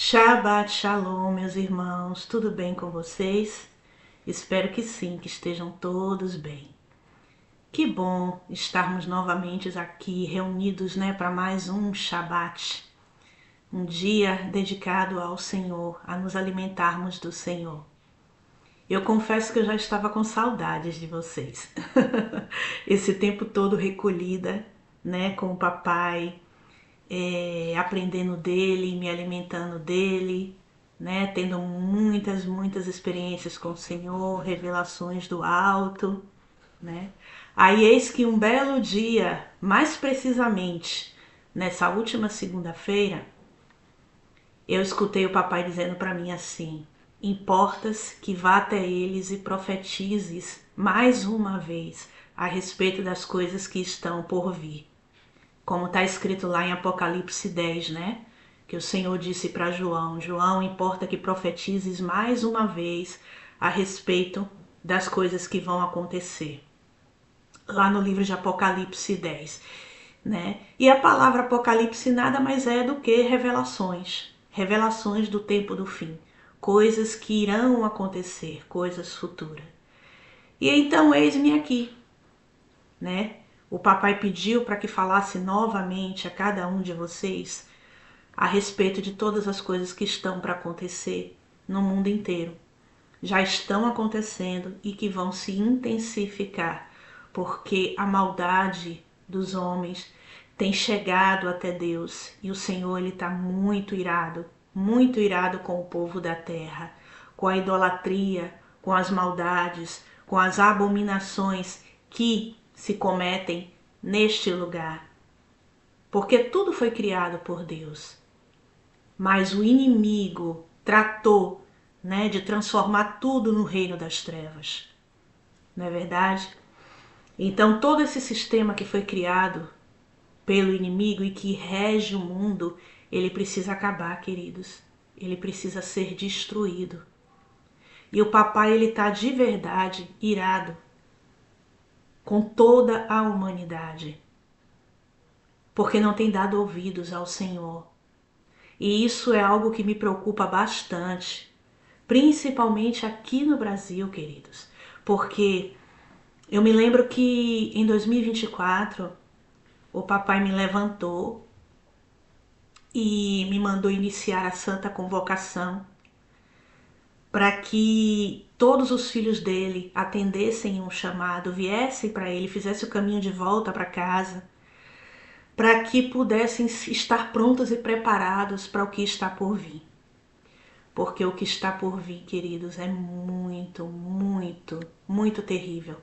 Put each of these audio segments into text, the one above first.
Shabbat Shalom, meus irmãos, tudo bem com vocês? Espero que sim, que estejam todos bem. Que bom estarmos novamente aqui reunidos, para mais um Shabbat, um dia dedicado ao Senhor, a nos alimentarmos do Senhor. Eu confesso que eu já estava com saudades de vocês. Esse tempo todo recolhida, com o papai, aprendendo dele, me alimentando dele, tendo muitas experiências com o Senhor, revelações do alto, Aí eis que um belo dia, mais precisamente nessa última segunda-feira, eu escutei o papai dizendo para mim assim: importas que vá até eles e profetizes mais uma vez a respeito das coisas que estão por vir. Como está escrito lá em Apocalipse 10, que o Senhor disse para João: João, importa que profetizes mais uma vez a respeito das coisas que vão acontecer. Lá no livro de Apocalipse 10. E a palavra Apocalipse nada mais é do que revelações. Revelações do tempo do fim. Coisas que irão acontecer, coisas futuras. E então eis-me aqui, O papai pediu para que falasse novamente a cada um de vocês a respeito de todas as coisas que estão para acontecer no mundo inteiro. Já estão acontecendo e que vão se intensificar, porque a maldade dos homens tem chegado até Deus e o Senhor está muito irado com o povo da terra, com a idolatria, com as maldades, com as abominações que se cometem neste lugar. Porque tudo foi criado por Deus. Mas o inimigo tratou, de transformar tudo no reino das trevas. Não é verdade? Então todo esse sistema que foi criado pelo inimigo e que rege o mundo, ele precisa acabar, queridos. Ele precisa ser destruído. E o papai, ele está de verdade irado com toda a humanidade, porque não tem dado ouvidos ao Senhor. E isso é algo que me preocupa bastante, principalmente aqui no Brasil, queridos, porque eu me lembro que em 2024 o papai me levantou e me mandou iniciar a Santa Convocação para que todos os filhos dele atendessem um chamado, viessem para ele, fizessem o caminho de volta para casa, para que pudessem estar prontos e preparados para o que está por vir. Porque o que está por vir, queridos, é muito terrível.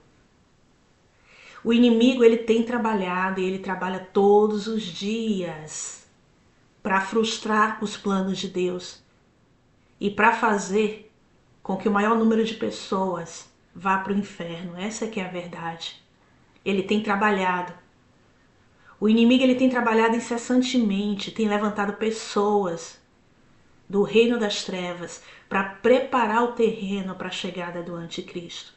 O inimigo, ele tem trabalhado e ele trabalha todos os dias para frustrar os planos de Deus e para fazer com que o maior número de pessoas vá para o inferno. Essa que é a verdade. Ele tem trabalhado. O inimigo, ele tem trabalhado incessantemente, tem levantado pessoas do reino das trevas para preparar o terreno para a chegada do anticristo.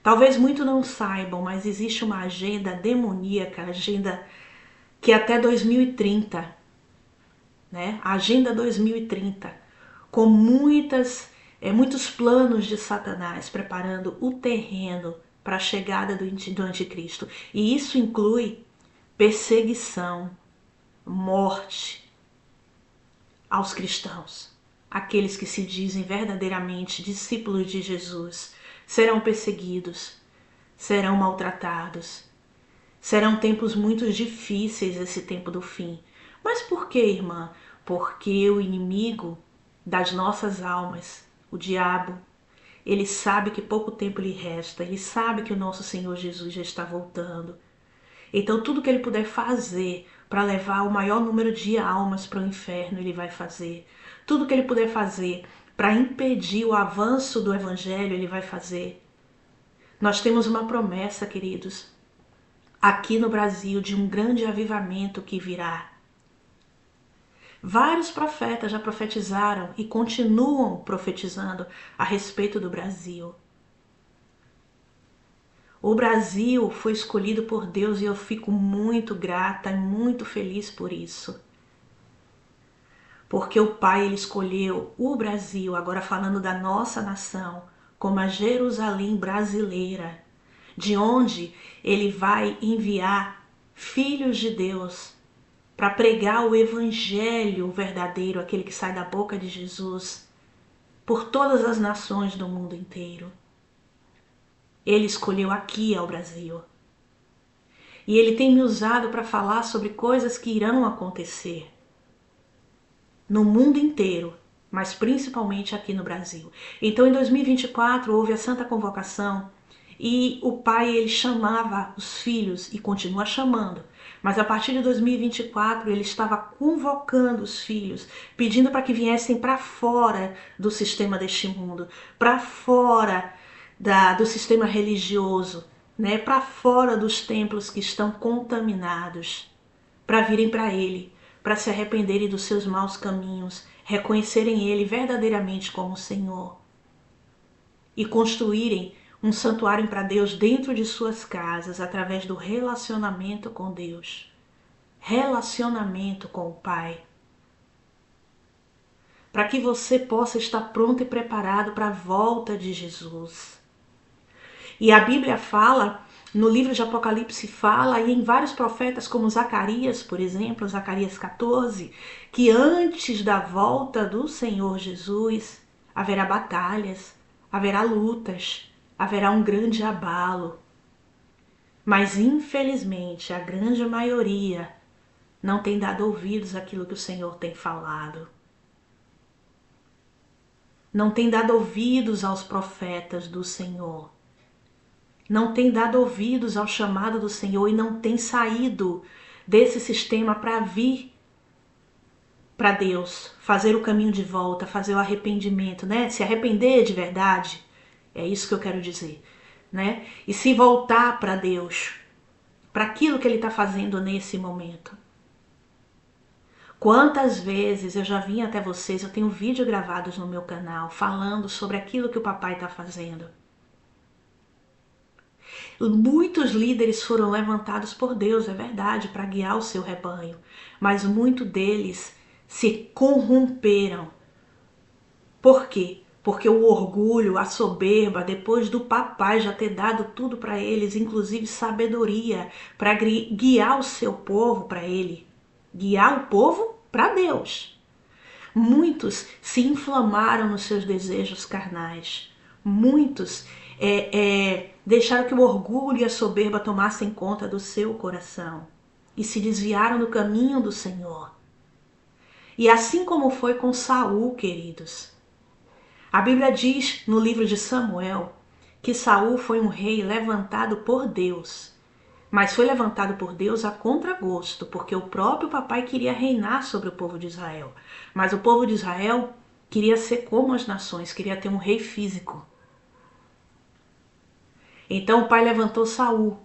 Talvez muitos não saibam, mas existe uma agenda demoníaca, agenda que até 2030, a Agenda 2030, com muitos planos de Satanás preparando o terreno para a chegada do anticristo. E isso inclui perseguição, morte aos cristãos. Aqueles que se dizem verdadeiramente discípulos de Jesus serão perseguidos, serão maltratados. Serão tempos muito difíceis, esse tempo do fim. Mas por que, irmã? Porque o inimigo das nossas almas, o diabo, ele sabe que pouco tempo lhe resta, ele sabe que o nosso Senhor Jesus já está voltando. Então tudo que ele puder fazer para levar o maior número de almas para o inferno, ele vai fazer. Tudo que ele puder fazer para impedir o avanço do evangelho, ele vai fazer. Nós temos uma promessa, queridos, aqui no Brasil, de um grande avivamento que virá. Vários profetas já profetizaram e continuam profetizando a respeito do Brasil. O Brasil foi escolhido por Deus e eu fico muito grata e muito feliz por isso. porque o Pai ele escolheu o Brasil, agora falando da nossa nação, como a Jerusalém brasileira, de onde ele vai enviar filhos de Deus para pregar o evangelho verdadeiro, aquele que sai da boca de Jesus, por todas as nações do mundo inteiro. Ele escolheu aqui ao Brasil. E ele tem me usado para falar sobre coisas que irão acontecer no mundo inteiro, mas principalmente aqui no Brasil. Então, em 2024, houve a Santa Convocação e o pai ele chamava os filhos e continua chamando. Mas a partir de 2024 ele estava convocando os filhos, pedindo para que viessem para fora do sistema deste mundo, para fora do sistema religioso, né? Para fora dos templos que estão contaminados, para virem para ele, para se arrependerem dos seus maus caminhos, reconhecerem ele verdadeiramente como Senhor e construírem um santuário para Deus dentro de suas casas, através do relacionamento com Deus, relacionamento com o Pai, para que você possa estar pronto e preparado para a volta de Jesus. E a Bíblia fala, no livro de Apocalipse fala, e em vários profetas como Zacarias, por exemplo, Zacarias 14, que antes da volta do Senhor Jesus haverá batalhas, haverá lutas, haverá um grande abalo. Mas infelizmente a grande maioria não tem dado ouvidos àquilo que o Senhor tem falado. Não tem dado ouvidos aos profetas do Senhor. Não tem dado ouvidos ao chamado do Senhor e não tem saído desse sistema para vir para Deus, fazer o caminho de volta, fazer o arrependimento, né? Se arrepender de verdade, é isso que eu quero dizer, né? E se voltar para Deus, para aquilo que Ele está fazendo nesse momento. Quantas vezes eu já vim até vocês, eu tenho vídeos gravados no meu canal falando sobre aquilo que o papai está fazendo. Muitos líderes foram levantados por Deus, é verdade, para guiar o seu rebanho, mas muitos deles se corromperam. Por quê? Porque o orgulho, a soberba, depois do papai já ter dado tudo para eles, inclusive sabedoria, para guiar o seu povo para ele, guiar o povo para Deus. Muitos se inflamaram nos seus desejos carnais. Muitos deixaram que o orgulho e a soberba tomassem conta do seu coração e se desviaram do caminho do Senhor. E assim como foi com Saul, queridos. A Bíblia diz no livro de Samuel que Saul foi um rei levantado por Deus, mas foi levantado por Deus a contragosto, porque o próprio papai queria reinar sobre o povo de Israel. Mas o povo de Israel queria ser como as nações, queria ter um rei físico. Então o pai levantou Saul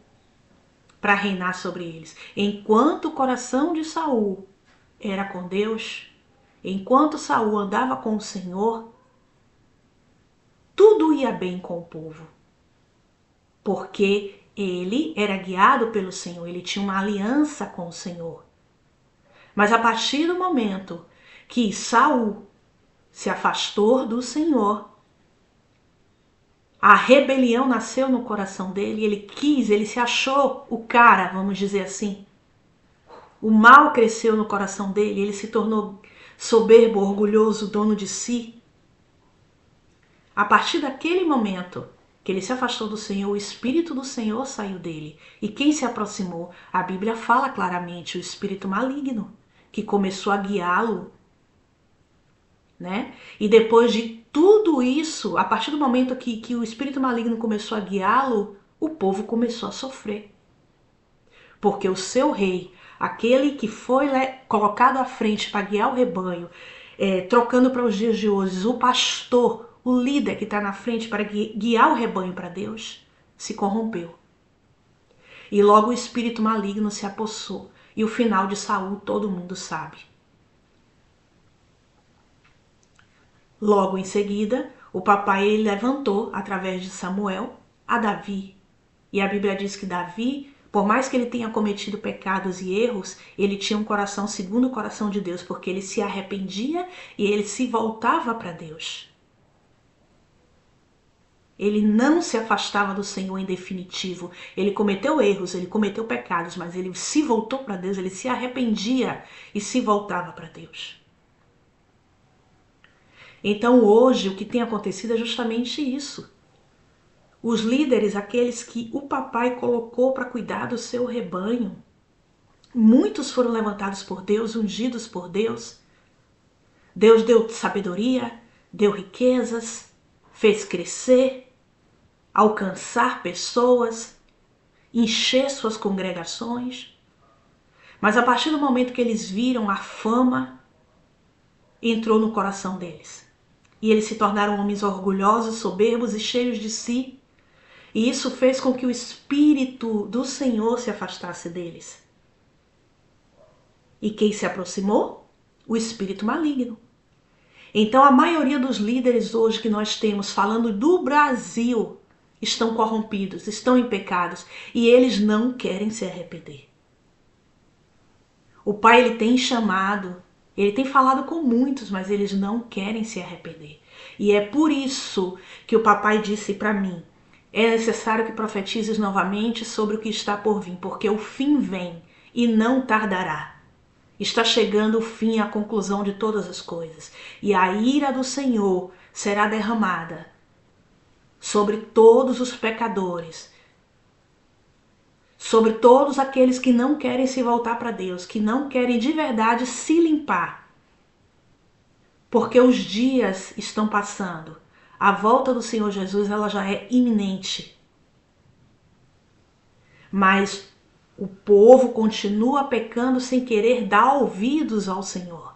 para reinar sobre eles. Enquanto o coração de Saul era com Deus, enquanto Saul andava com o Senhor, tudo ia bem com o povo. Porque ele era guiado pelo Senhor, ele tinha uma aliança com o Senhor. Mas a partir do momento que Saul se afastou do Senhor, a rebelião nasceu no coração dele, ele se achou o cara, vamos dizer assim. O mal cresceu no coração dele, ele se tornou soberbo, orgulhoso, dono de si. A partir daquele momento que ele se afastou do Senhor, o Espírito do Senhor saiu dele. E quem se aproximou? A Bíblia fala claramente, o espírito maligno, que começou a guiá-lo, né? E depois de tudo isso, a partir do momento que o espírito maligno começou a guiá-lo, o povo começou a sofrer. Porque o seu rei, aquele que foi colocado à frente para guiar o rebanho, trocando para os dias de hoje, o pastor, o líder que está na frente para guiar o rebanho para Deus, se corrompeu. E logo o espírito maligno se apossou. E o final de Saul todo mundo sabe. Logo em seguida, o papai ele levantou, através de Samuel, a Davi. E a Bíblia diz que Davi Por mais que ele tenha cometido pecados e erros, ele tinha um coração segundo o coração de Deus, porque ele se arrependia e ele se voltava para Deus. Ele não se afastava do Senhor em definitivo. Ele cometeu erros, ele cometeu pecados, mas ele se voltou para Deus, ele se arrependia e se voltava para Deus. Então hoje o que tem acontecido é justamente isso. Os líderes, aqueles que o papai colocou para cuidar do seu rebanho, muitos foram levantados por Deus, ungidos por Deus. Deus deu sabedoria, deu riquezas, fez crescer, alcançar pessoas, encher suas congregações. Mas a partir do momento que eles viram a fama, entrou no coração deles. E eles se tornaram homens orgulhosos, soberbos e cheios de si. E isso fez com que o Espírito do Senhor se afastasse deles. E quem se aproximou? O espírito maligno. Então a maioria dos líderes hoje que nós temos, falando do Brasil, estão corrompidos, estão em pecados e eles não querem se arrepender. O Pai, ele tem chamado, ele tem falado com muitos, mas eles não querem se arrepender. E é por isso que o papai disse para mim, é necessário que profetizes novamente sobre o que está por vir, porque o fim vem e não tardará. Está chegando o fim, a conclusão de todas as coisas. E a ira do Senhor será derramada sobre todos os pecadores, sobre todos aqueles que não querem se voltar para Deus, que não querem de verdade se limpar. Porque os dias estão passando. A volta do Senhor Jesus, ela já é iminente. Mas o povo continua pecando sem querer dar ouvidos ao Senhor.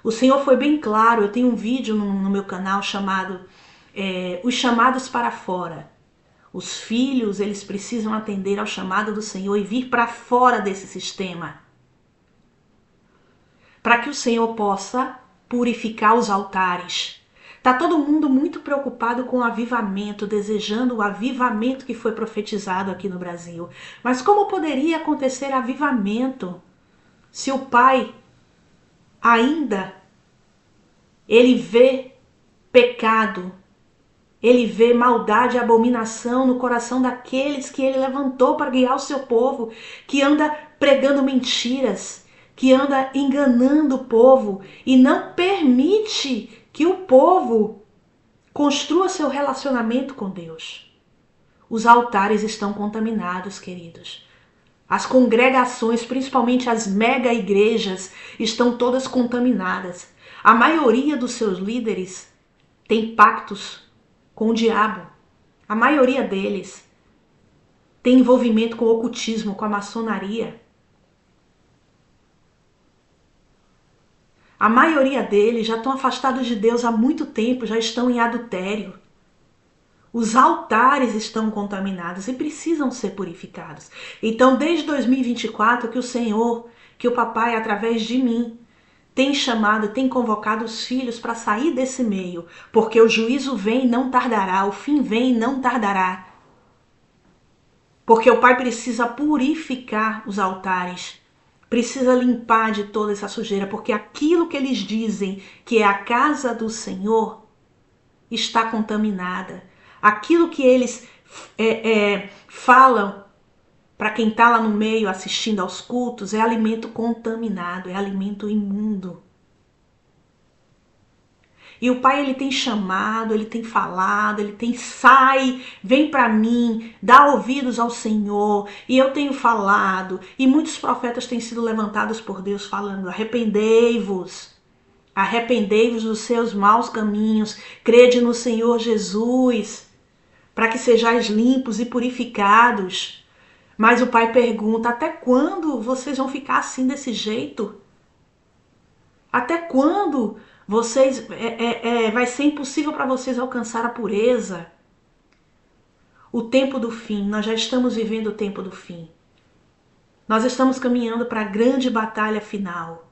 O Senhor foi bem claro, eu tenho um vídeo no meu canal chamado Os Chamados para Fora. Os filhos, eles precisam atender ao chamado do Senhor e vir para fora desse sistema. Para que o Senhor possa purificar os altares. Está todo mundo muito preocupado com o avivamento, desejando o avivamento que foi profetizado aqui no Brasil. Mas como poderia acontecer avivamento se o Pai ainda ele vê pecado, ele vê maldade e abominação no coração daqueles que ele levantou para guiar o seu povo, que anda pregando mentiras, que anda enganando o povo e não permite que o povo construa seu relacionamento com Deus. Os altares estão contaminados, queridos. As congregações, principalmente as mega igrejas, estão todas contaminadas. A maioria dos seus líderes tem pactos com o diabo. A maioria deles tem envolvimento com o ocultismo, com a maçonaria. A maioria deles já estão afastados de Deus há muito tempo, já estão em adultério. Os altares estão contaminados e precisam ser purificados. Então, desde 2024, que o Senhor, que o papai, através de mim, tem chamado, tem convocado os filhos para sair desse meio, porque o juízo vem e não tardará, o fim vem e não tardará. Porque o Pai precisa purificar os altares, precisa limpar de toda essa sujeira, porque aquilo que eles dizem que é a casa do Senhor está contaminada. Aquilo que eles falam para quem está lá no meio assistindo aos cultos é alimento contaminado, é alimento imundo. E o Pai, ele tem chamado, ele tem falado, ele tem sai, vem para mim, dá ouvidos ao Senhor. E eu tenho falado, e muitos profetas têm sido levantados por Deus falando, arrependei-vos dos seus maus caminhos, crede no Senhor Jesus, para que sejais limpos e purificados. Mas o Pai pergunta, até quando vocês vão ficar assim desse jeito? Até quando vocês vai ser impossível para vocês alcançar a pureza? O tempo do fim, nós já estamos vivendo o tempo do fim. Nós estamos caminhando para a grande batalha final.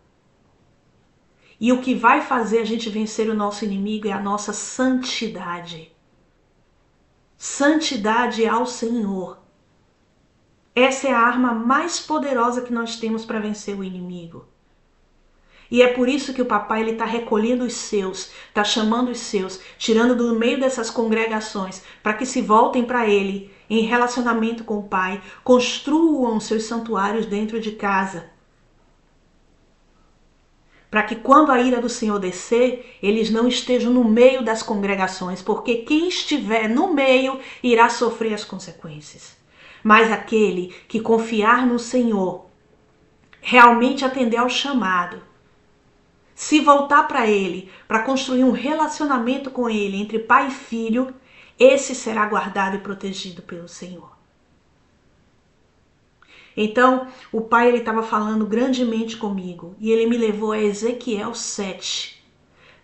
E o que vai fazer a gente vencer o nosso inimigo é a nossa santidade. Santidade ao Senhor. Essa é a arma mais poderosa que nós temos para vencer o inimigo. E é por isso que o papai está recolhendo os seus, está chamando os seus, tirando do meio dessas congregações, para que se voltem para ele, em relacionamento com o pai, construam seus santuários dentro de casa. Para que quando a ira do Senhor descer, eles não estejam no meio das congregações, porque quem estiver no meio irá sofrer as consequências. Mas aquele que confiar no Senhor, realmente atender ao chamado, se voltar para ele, para construir um relacionamento com ele entre pai e filho, esse será guardado e protegido pelo Senhor. Então, o pai estava falando grandemente comigo e ele me levou a Ezequiel 7.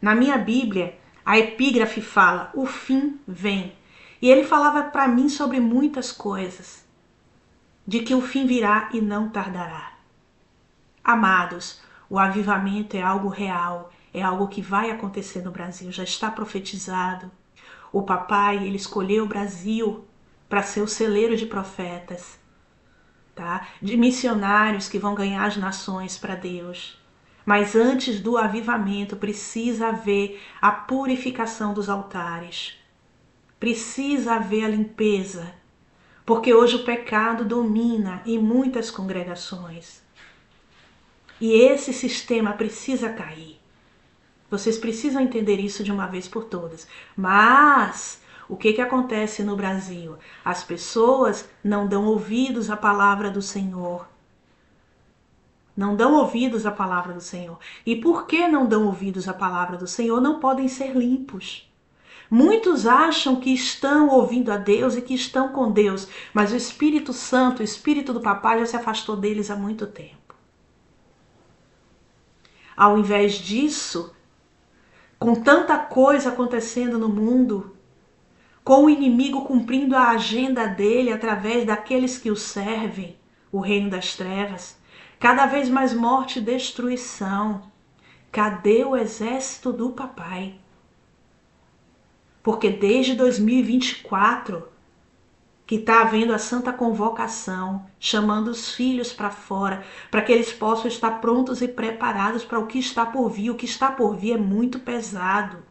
Na minha Bíblia, a epígrafe fala, o fim vem. E ele falava para mim sobre muitas coisas, de que o fim virá e não tardará. Amados, o avivamento é algo real, é algo que vai acontecer no Brasil, já está profetizado. O papai, ele escolheu o Brasil para ser o celeiro de profetas, tá? De missionários que vão ganhar as nações para Deus. Mas antes do avivamento precisa haver a purificação dos altares. Precisa haver a limpeza, porque hoje o pecado domina em muitas congregações. E esse sistema precisa cair. Vocês precisam entender isso de uma vez por todas. Mas o que acontece no Brasil? As pessoas não dão ouvidos à palavra do Senhor. Não dão ouvidos à palavra do Senhor. E por que não dão ouvidos à palavra do Senhor? Não podem ser limpos. Muitos acham que estão ouvindo a Deus e que estão com Deus, mas o Espírito Santo, o Espírito do Papai já se afastou deles há muito tempo. Ao invés disso, com tanta coisa acontecendo no mundo, com o inimigo cumprindo a agenda dele através daqueles que o servem, o reino das trevas, cada vez mais morte e destruição. Cadê o exército do papai? Porque desde 2024 que está havendo a santa convocação, chamando os filhos para fora, para que eles possam estar prontos e preparados para o que está por vir. O que está por vir é muito pesado.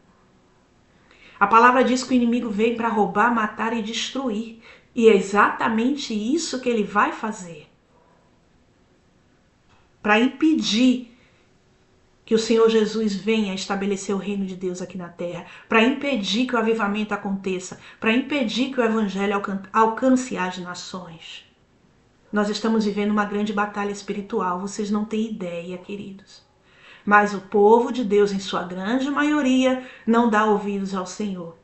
A palavra diz que o inimigo veio para roubar, matar e destruir. E é exatamente isso que ele vai fazer. Para impedir que o Senhor Jesus venha estabelecer o reino de Deus aqui na terra, para impedir que o avivamento aconteça, para impedir que o evangelho alcance as nações. Nós estamos vivendo uma grande batalha espiritual, vocês não têm ideia, queridos. Mas o povo de Deus, em sua grande maioria, não dá ouvidos ao Senhor.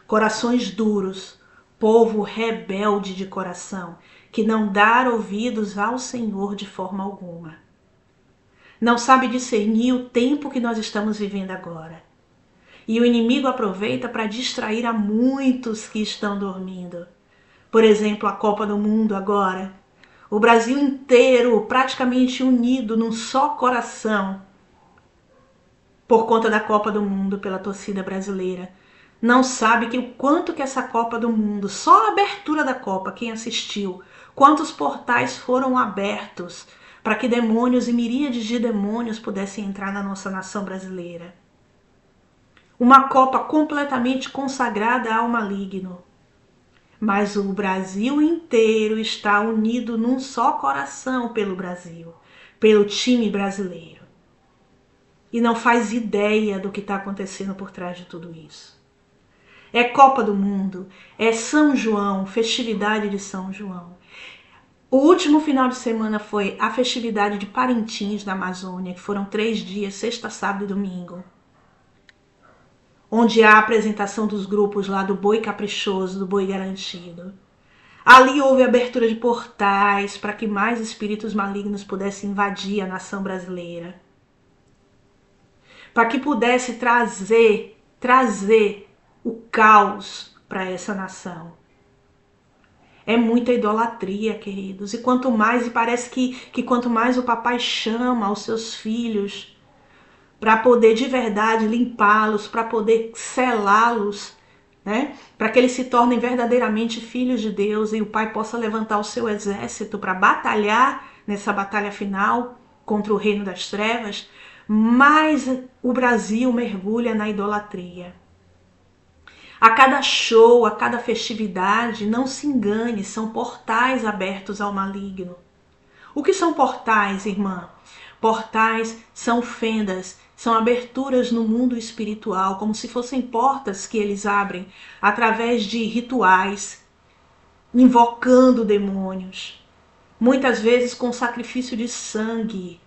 Corações duros, povo rebelde de coração, que não dá ouvidos ao Senhor de forma alguma. Não sabe discernir o tempo que nós estamos vivendo agora. E o inimigo aproveita para distrair a muitos que estão dormindo. Por exemplo, a Copa do Mundo agora. O Brasil inteiro praticamente unido num só coração por conta da Copa do Mundo, pela torcida brasileira. Não sabe que o quanto que essa Copa do Mundo, só a abertura da Copa, quem assistiu, quantos portais foram abertos para que demônios e miríades de demônios pudessem entrar na nossa nação brasileira. Uma Copa completamente consagrada ao maligno. Mas o Brasil inteiro está unido num só coração pelo Brasil, pelo time brasileiro. E não faz ideia do que está acontecendo por trás de tudo isso. É Copa do Mundo, é São João, festividade de São João. O último final de semana foi a festividade de Parintins, na Amazônia, que foram 3 dias, sexta, sábado e domingo. Onde há a apresentação dos grupos lá do Boi Caprichoso, do Boi Garantido. Ali houve abertura de portais para que mais espíritos malignos pudessem invadir a nação brasileira. Para que pudesse trazer o caos para essa nação. É muita idolatria, queridos. E quanto mais, e parece que quanto mais o papai chama os seus filhos para poder de verdade limpá-los, para poder selá-los né? Para que eles se tornem verdadeiramente filhos de Deus e o Pai possa levantar o seu exército para batalhar nessa batalha final contra o reino das trevas, mas o Brasil mergulha na idolatria. A cada show, a cada festividade, não se engane, são portais abertos ao maligno. O que são portais, irmã? Portais são fendas, são aberturas no mundo espiritual, como se fossem portas que eles abrem através de rituais, invocando demônios, muitas vezes com sacrifício de sangue,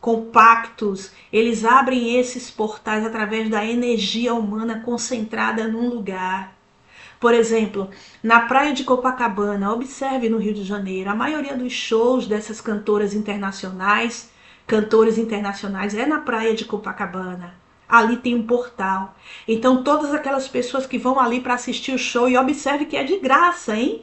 com pactos. Eles abrem esses portais através da energia humana concentrada num lugar. Por exemplo, na praia de Copacabana, observe no Rio de Janeiro, a maioria dos shows dessas cantores internacionais é na praia de Copacabana. Ali tem um portal. Então todas aquelas pessoas que vão ali para assistir o show, e observe que é de graça, hein?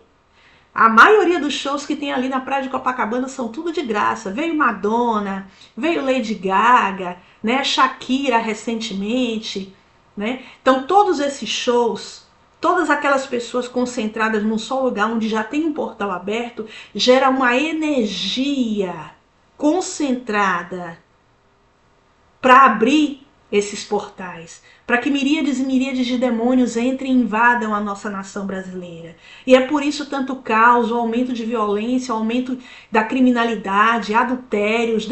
A maioria dos shows que tem ali na praia de Copacabana são tudo de graça. Veio Madonna, veio Lady Gaga, né? Shakira recentemente, né? Então todos esses shows, todas aquelas pessoas concentradas num só lugar onde já tem um portal aberto, gera uma energia concentrada para abrir esses portais, para que miríades e miríades de demônios entrem e invadam a nossa nação brasileira. E é por isso tanto caos, o aumento de violência, o aumento da criminalidade, adultérios,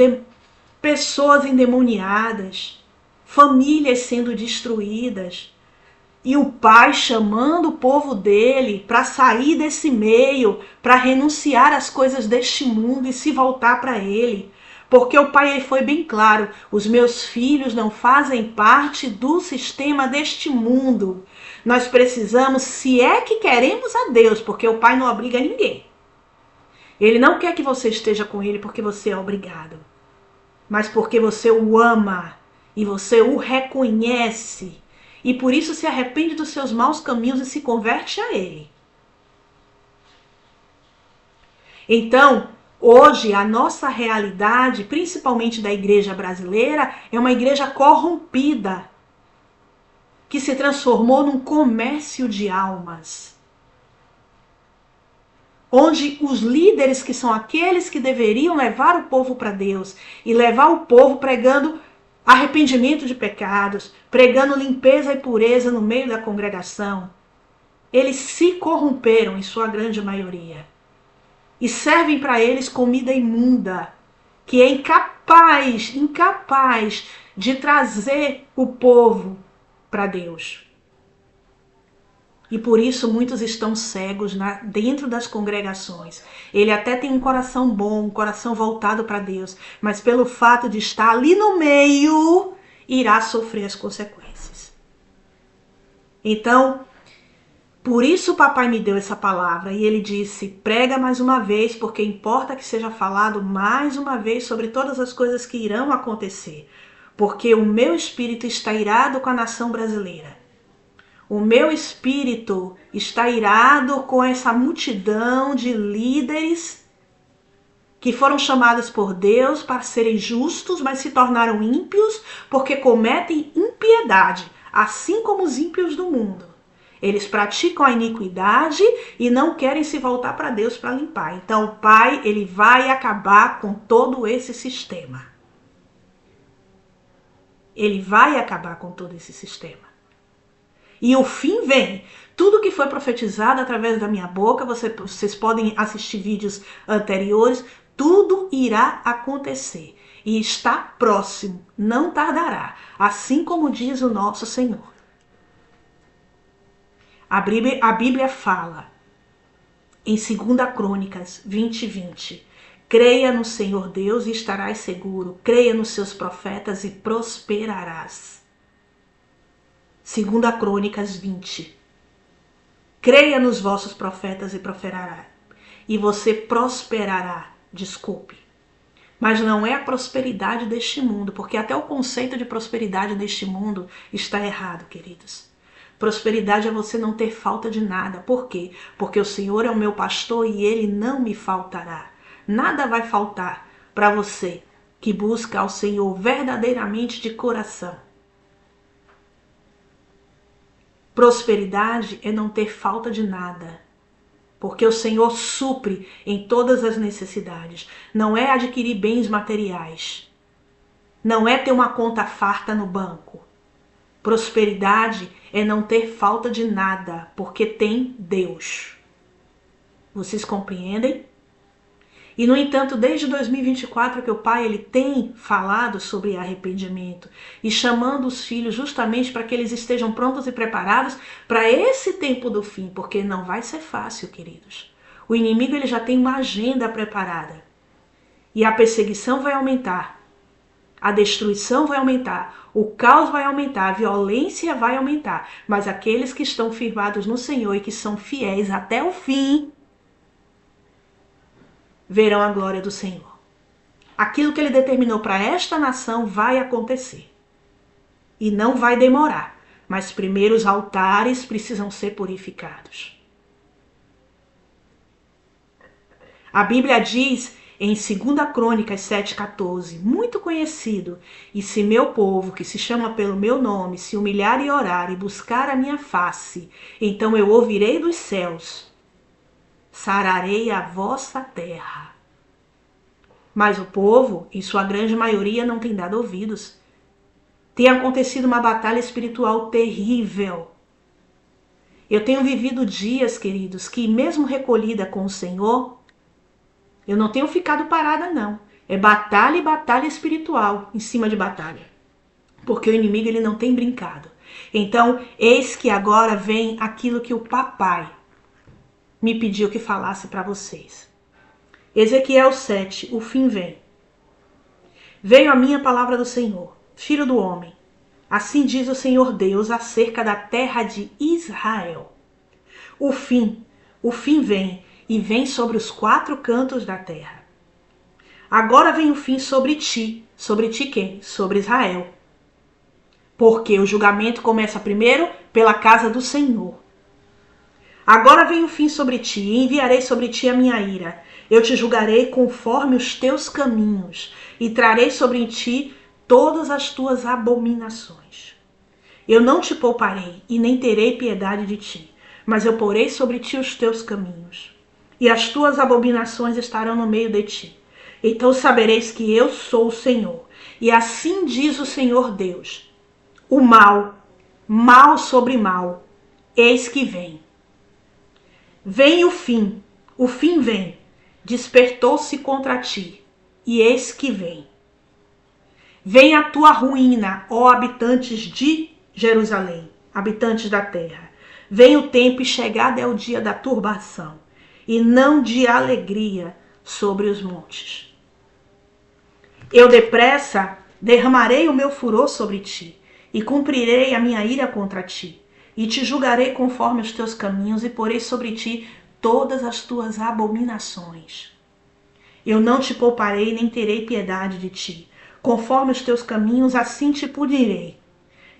pessoas endemoniadas, famílias sendo destruídas. E o Pai chamando o povo dele para sair desse meio, para renunciar às coisas deste mundo e se voltar para ele. Porque o Pai foi bem claro, os meus filhos não fazem parte do sistema deste mundo. Nós precisamos, se é que queremos a Deus, porque o Pai não obriga ninguém. Ele não quer que você esteja com ele porque você é obrigado, mas porque você o ama e você o reconhece. E por isso se arrepende dos seus maus caminhos e se converte a ele. Então, hoje, a nossa realidade, principalmente da igreja brasileira, é uma igreja corrompida, que se transformou num comércio de almas. Onde os líderes, que são aqueles que deveriam levar o povo para Deus, e levar o povo pregando arrependimento de pecados, pregando limpeza e pureza no meio da congregação, eles se corromperam em sua grande maioria. E servem para eles comida imunda, que é incapaz de trazer o povo para Deus. E por isso muitos estão cegos dentro das congregações. Ele até tem um coração bom, um coração voltado para Deus, mas pelo fato de estar ali no meio, irá sofrer as consequências. Então, por isso o papai me deu essa palavra e ele disse, prega mais uma vez, porque importa que seja falado mais uma vez sobre todas as coisas que irão acontecer. Porque o meu espírito está irado com a nação brasileira. O meu espírito está irado com essa multidão de líderes que foram chamados por Deus para serem justos, mas se tornaram ímpios porque cometem impiedade, assim como os ímpios do mundo. Eles praticam a iniquidade e não querem se voltar para Deus para limpar. Então o Pai, ele vai acabar com todo esse sistema. Ele vai acabar com todo esse sistema. E o fim vem. Tudo que foi profetizado através da minha boca, vocês podem assistir vídeos anteriores, tudo irá acontecer. E está próximo, não tardará. Assim como diz o nosso Senhor. A Bíblia fala em 2 Crônicas 20:20. Creia no Senhor Deus e estarás seguro. Creia nos seus profetas e prosperarás. 2 Crônicas 20. Creia nos vossos profetas e prosperará. E você prosperará. Desculpe. Mas não é a prosperidade deste mundo, porque até o conceito de prosperidade deste mundo está errado, queridos. Prosperidade é você não ter falta de nada. Por quê? Porque o Senhor é o meu pastor e ele não me faltará. Nada vai faltar para você que busca ao Senhor verdadeiramente de coração. Prosperidade é não ter falta de nada, porque o Senhor supre em todas as necessidades. Não é adquirir bens materiais, não é ter uma conta farta no banco. Prosperidade é não ter falta de nada, porque tem Deus. Vocês compreendem? E, no entanto, desde 2024 que o Pai ele tem falado sobre arrependimento e chamando os filhos justamente para que eles estejam prontos e preparados para esse tempo do fim, porque não vai ser fácil, queridos. O inimigo ele já tem uma agenda preparada e a perseguição vai aumentar, a destruição vai aumentar, o caos vai aumentar, a violência vai aumentar, mas aqueles que estão firmados no Senhor e que são fiéis até o fim verão a glória do Senhor. Aquilo que ele determinou para esta nação vai acontecer. E não vai demorar. Mas primeiro os altares precisam ser purificados. A Bíblia diz em 2 Crônicas 7,14, muito conhecido: e se meu povo, que se chama pelo meu nome, se humilhar e orar e buscar a minha face, então eu ouvirei dos céus, sararei a vossa terra. Mas o povo, em sua grande maioria, não tem dado ouvidos. Tem acontecido uma batalha espiritual terrível. Eu tenho vivido dias, queridos, que mesmo recolhida com o Senhor, eu não tenho ficado parada, não. É batalha e batalha espiritual em cima de batalha. Porque o inimigo ele não tem brincado. Então, eis que agora vem aquilo que o papai me pediu que falasse para vocês. Ezequiel 7, o fim vem. Veio a minha palavra do Senhor, filho do homem. Assim diz o Senhor Deus acerca da terra de Israel. O fim vem, e vem sobre os 4 cantos da terra. Agora vem o fim sobre ti. Sobre ti quem? Sobre Israel. Porque o julgamento começa primeiro pela casa do Senhor. Agora vem o fim sobre ti, e enviarei sobre ti a minha ira. Eu te julgarei conforme os teus caminhos, e trarei sobre ti todas as tuas abominações. Eu não te pouparei, e nem terei piedade de ti, mas eu porei sobre ti os teus caminhos, e as tuas abominações estarão no meio de ti. Então sabereis que eu sou o Senhor, e assim diz o Senhor Deus: o mal, mal sobre mal, eis que vem. Vem o fim vem, despertou-se contra ti, e eis que vem. Vem a tua ruína, ó habitantes de Jerusalém, habitantes da terra. Vem o tempo e chegado é o dia da turbação, e não de alegria sobre os montes. Eu depressa derramarei o meu furor sobre ti, e cumprirei a minha ira contra ti, e te julgarei conforme os teus caminhos, e porei sobre ti todas as tuas abominações. Eu não te pouparei, nem terei piedade de ti. Conforme os teus caminhos, assim te punirei,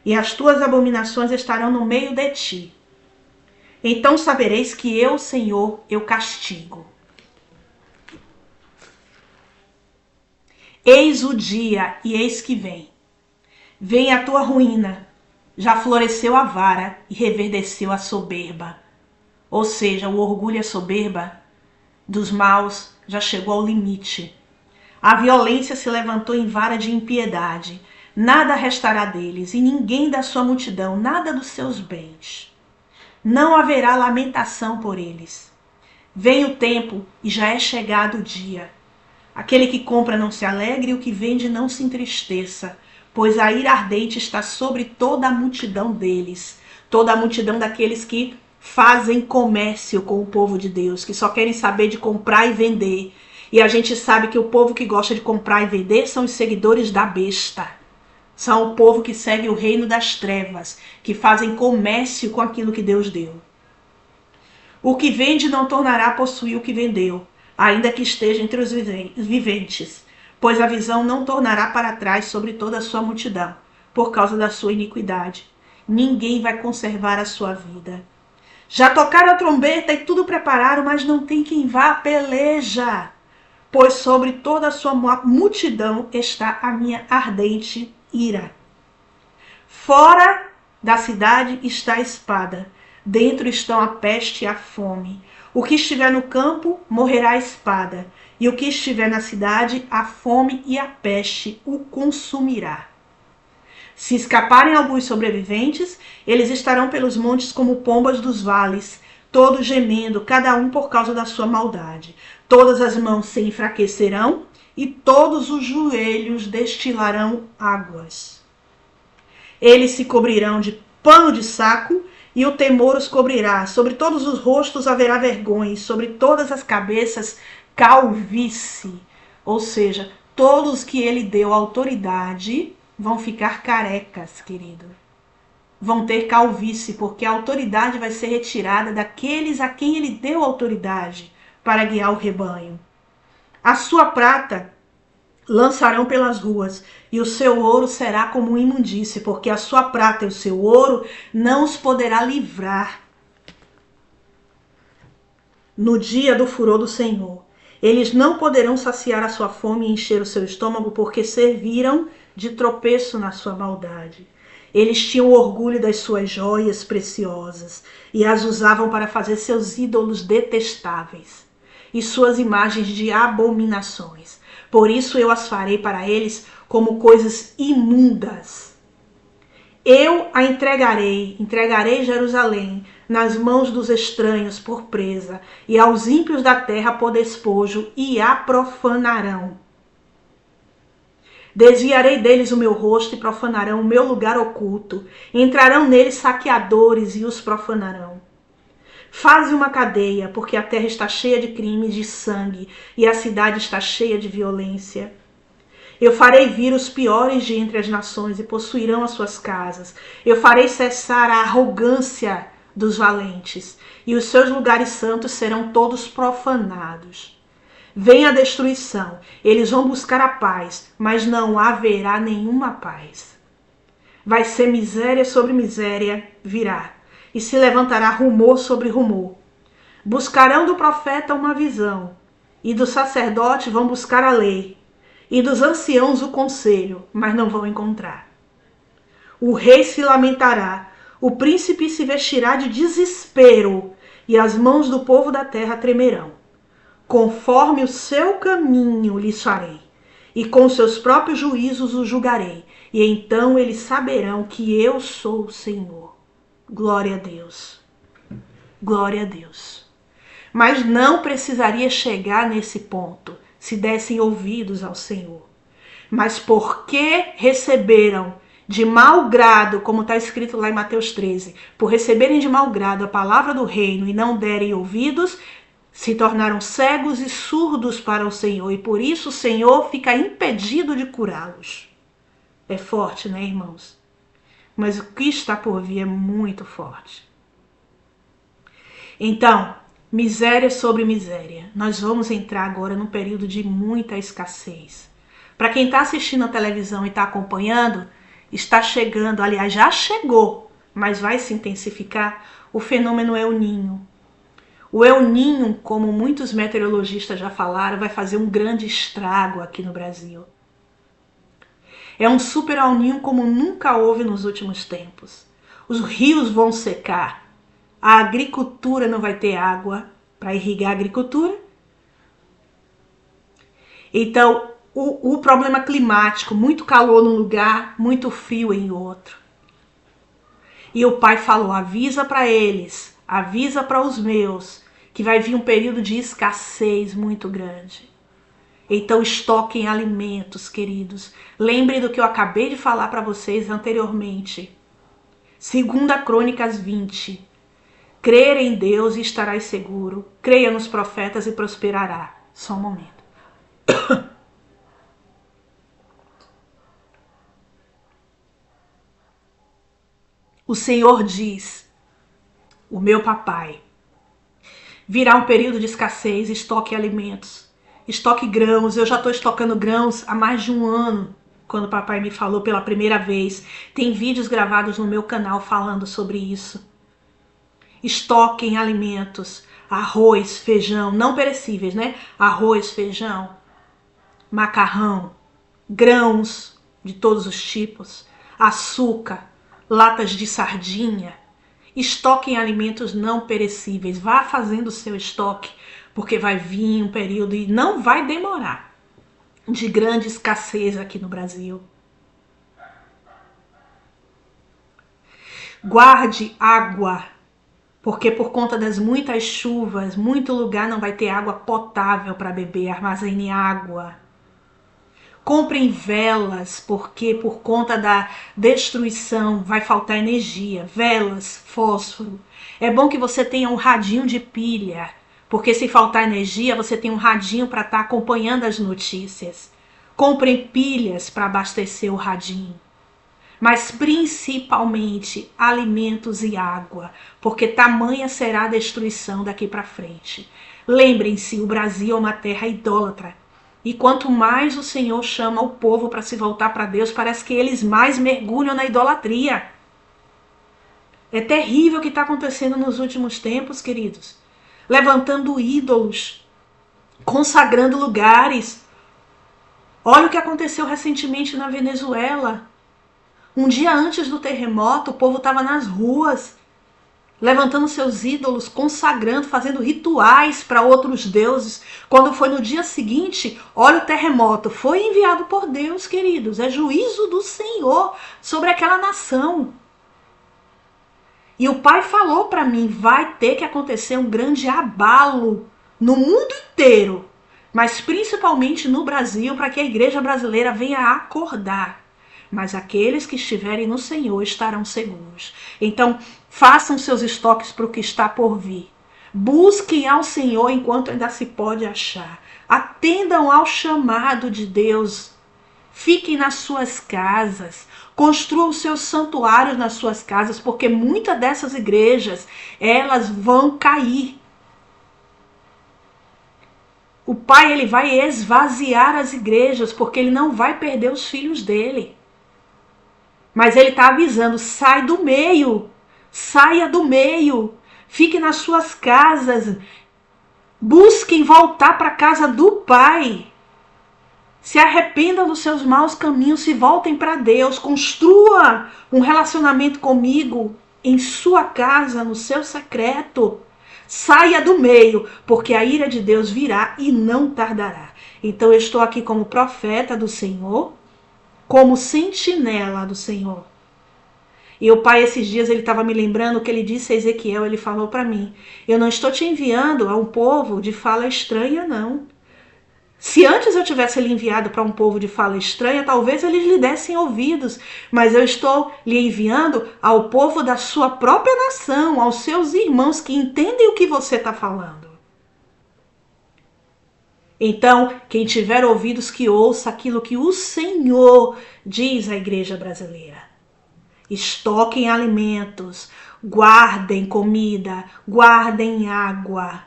e as tuas abominações estarão no meio de ti. Então sabereis que eu, Senhor, eu castigo. Eis o dia, e eis que vem. Vem a tua ruína. Já floresceu a vara e reverdeceu a soberba. Ou seja, o orgulho e a soberba dos maus já chegou ao limite. A violência se levantou em vara de impiedade. Nada restará deles, e ninguém da sua multidão, nada dos seus bens. Não haverá lamentação por eles. Vem o tempo e já é chegado o dia. Aquele que compra não se alegre, e o que vende não se entristeça, pois a ira ardente está sobre toda a multidão deles, toda a multidão daqueles que fazem comércio com o povo de Deus, que só querem saber de comprar e vender. E a gente sabe que o povo que gosta de comprar e vender são os seguidores da besta. São o povo que segue o reino das trevas, que fazem comércio com aquilo que Deus deu. O que vende não tornará a possuir o que vendeu, ainda que esteja entre os viventes, pois a visão não tornará para trás sobre toda a sua multidão, por causa da sua iniquidade. Ninguém vai conservar a sua vida. Já tocaram a trombeta e tudo prepararam, mas não tem quem vá à peleja, pois sobre toda a sua multidão está a minha ardente ira. Fora da cidade está a espada, dentro estão a peste e a fome. O que estiver no campo morrerá a espada, e o que estiver na cidade, a fome e a peste o consumirá. Se escaparem alguns sobreviventes, eles estarão pelos montes como pombas dos vales, todos gemendo, cada um por causa da sua maldade. Todas as mãos se enfraquecerão e todos os joelhos destilarão águas. Eles se cobrirão de pano de saco e o temor os cobrirá. Sobre todos os rostos haverá vergonha e sobre todas as cabeças calvície. Ou seja, todos que ele deu autoridade vão ficar carecas, querido. Vão ter calvície, porque a autoridade vai ser retirada daqueles a quem ele deu autoridade para guiar o rebanho. A sua prata lançarão pelas ruas, e o seu ouro será como imundície, porque a sua prata e o seu ouro não os poderá livrar no dia do furor do Senhor. Eles não poderão saciar a sua fome e encher o seu estômago, porque serviram de tropeço na sua maldade. Eles tinham orgulho das suas joias preciosas e as usavam para fazer seus ídolos detestáveis e suas imagens de abominações. Por isso eu as farei para eles como coisas imundas. Eu a entregarei Jerusalém nas mãos dos estranhos por presa, e aos ímpios da terra por despojo, e a profanarão. Desviarei deles o meu rosto e profanarão o meu lugar oculto. Entrarão neles saqueadores e os profanarão. Faze uma cadeia, porque a terra está cheia de crimes, de sangue, e a cidade está cheia de violência. Eu farei vir os piores de entre as nações e possuirão as suas casas. Eu farei cessar a arrogância dos valentes, e os seus lugares santos serão todos profanados. Vem a destruição, eles vão buscar a paz, mas não haverá nenhuma paz. Vai ser miséria sobre miséria virá, e se levantará rumor sobre rumor. Buscarão do profeta uma visão, e do sacerdote vão buscar a lei, e dos anciãos o conselho, mas não vão encontrar. O rei se lamentará, o príncipe se vestirá de desespero, e as mãos do povo da terra tremerão. Conforme o seu caminho lhes farei, e com seus próprios juízos o julgarei, e então eles saberão que eu sou o Senhor. Glória a Deus. Glória a Deus. Mas não precisaria chegar nesse ponto se dessem ouvidos ao Senhor. Mas porque receberam de mau grado, como está escrito lá em Mateus 13, por receberem de mau grado a palavra do reino e não derem ouvidos, se tornaram cegos e surdos para o Senhor, e por isso o Senhor fica impedido de curá-los. É forte, né, irmãos? Mas o que está por vir é muito forte. Então, miséria sobre miséria. Nós vamos entrar agora num período de muita escassez. Para quem está assistindo a televisão e está acompanhando, está chegando, aliás, já chegou, mas vai se intensificar, o fenômeno El Niño. O El Niño, como muitos meteorologistas já falaram, vai fazer um grande estrago aqui no Brasil. É um super El Niño como nunca houve nos últimos tempos. Os rios vão secar, a agricultura não vai ter água para irrigar a agricultura. Então, o problema climático, muito calor num lugar, muito frio em outro. E o pai falou, avisa para eles, avisa para os meus, que vai vir um período de escassez muito grande. Então estoquem alimentos, queridos. Lembrem do que eu acabei de falar para vocês anteriormente. 2 Crônicas 20. Crer em Deus e estarás seguro. Creia nos profetas e prosperará. Só um momento. O Senhor diz, o meu papai, virá um período de escassez, estoque alimentos, estoque grãos. Eu já estou estocando grãos há mais de um ano, quando o papai me falou pela primeira vez. Tem vídeos gravados no meu canal falando sobre isso. Estoquem alimentos, arroz, feijão, não perecíveis, né? Arroz, feijão, macarrão, grãos de todos os tipos, açúcar, latas de sardinha. Estoquem alimentos não perecíveis. Vá fazendo o seu estoque, porque vai vir um período, e não vai demorar, de grande escassez aqui no Brasil. Guarde água, porque por conta das muitas chuvas, muito lugar não vai ter água potável para beber. Armazene água. Comprem velas, porque por conta da destruição vai faltar energia. Velas, fósforo. É bom que você tenha um radinho de pilha, porque se faltar energia, você tem um radinho para estar acompanhando as notícias. Comprem pilhas para abastecer o radinho. Mas principalmente alimentos e água, porque tamanha será a destruição daqui para frente. Lembrem-se, o Brasil é uma terra idólatra. E quanto mais o Senhor chama o povo para se voltar para Deus, parece que eles mais mergulham na idolatria. É terrível o que está acontecendo nos últimos tempos, queridos. Levantando ídolos, consagrando lugares. Olha o que aconteceu recentemente na Venezuela. Um dia antes do terremoto, o povo estava nas ruas, levantando seus ídolos, consagrando, fazendo rituais para outros deuses. Quando foi no dia seguinte, olha o terremoto. Foi enviado por Deus, queridos. É juízo do Senhor sobre aquela nação. E o Pai falou para mim, vai ter que acontecer um grande abalo no mundo inteiro, mas principalmente no Brasil, para que a igreja brasileira venha a acordar. Mas aqueles que estiverem no Senhor estarão seguros. Então, façam seus estoques para o que está por vir. Busquem ao Senhor enquanto ainda se pode achar. Atendam ao chamado de Deus. Fiquem nas suas casas. Construam seus santuários nas suas casas, porque muitas dessas igrejas, elas vão cair. O Pai, ele vai esvaziar as igrejas, porque ele não vai perder os filhos dele. Mas ele está avisando, sai do meio, saia do meio, fique nas suas casas, busquem voltar para a casa do Pai. Se arrependam dos seus maus caminhos, se voltem para Deus, construa um relacionamento comigo em sua casa, no seu secreto. Saia do meio, porque a ira de Deus virá e não tardará. Então eu estou aqui como profeta do Senhor, como sentinela do Senhor. E o Pai, esses dias, ele estava me lembrando o que ele disse a Ezequiel. Ele falou para mim, eu não estou te enviando a um povo de fala estranha, não. Se antes eu tivesse lhe enviado para um povo de fala estranha, talvez eles lhe dessem ouvidos, mas eu estou lhe enviando ao povo da sua própria nação, aos seus irmãos que entendem o que você está falando. Então, quem tiver ouvidos que ouça aquilo que o Senhor diz à igreja brasileira. Estoquem alimentos, guardem comida, guardem água.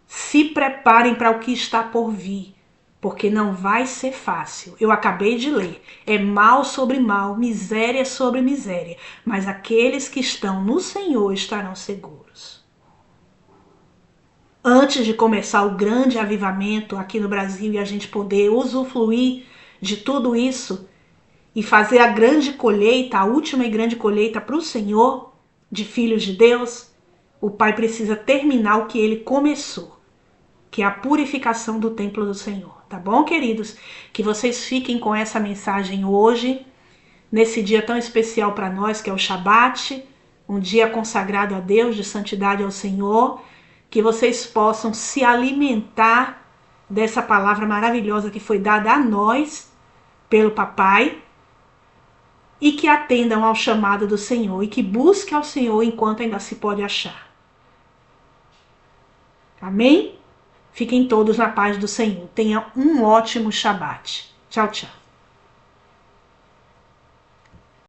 Se preparem para o que está por vir, porque não vai ser fácil. Eu acabei de ler, é mal sobre mal, miséria sobre miséria, mas aqueles que estão no Senhor estarão seguros. Antes de começar o grande avivamento aqui no Brasil e a gente poder usufruir de tudo isso e fazer a grande colheita, a última e grande colheita para o Senhor, de filhos de Deus, o Pai precisa terminar o que ele começou, que é a purificação do templo do Senhor. Tá bom, queridos? Que vocês fiquem com essa mensagem hoje, nesse dia tão especial para nós, que é o Shabat, um dia consagrado a Deus, de santidade ao Senhor, que vocês possam se alimentar dessa palavra maravilhosa que foi dada a nós pelo Papai, e que atendam ao chamado do Senhor, e que busquem ao Senhor enquanto ainda se pode achar. Amém? Fiquem todos na paz do Senhor. Tenham um ótimo Shabat. Tchau, tchau.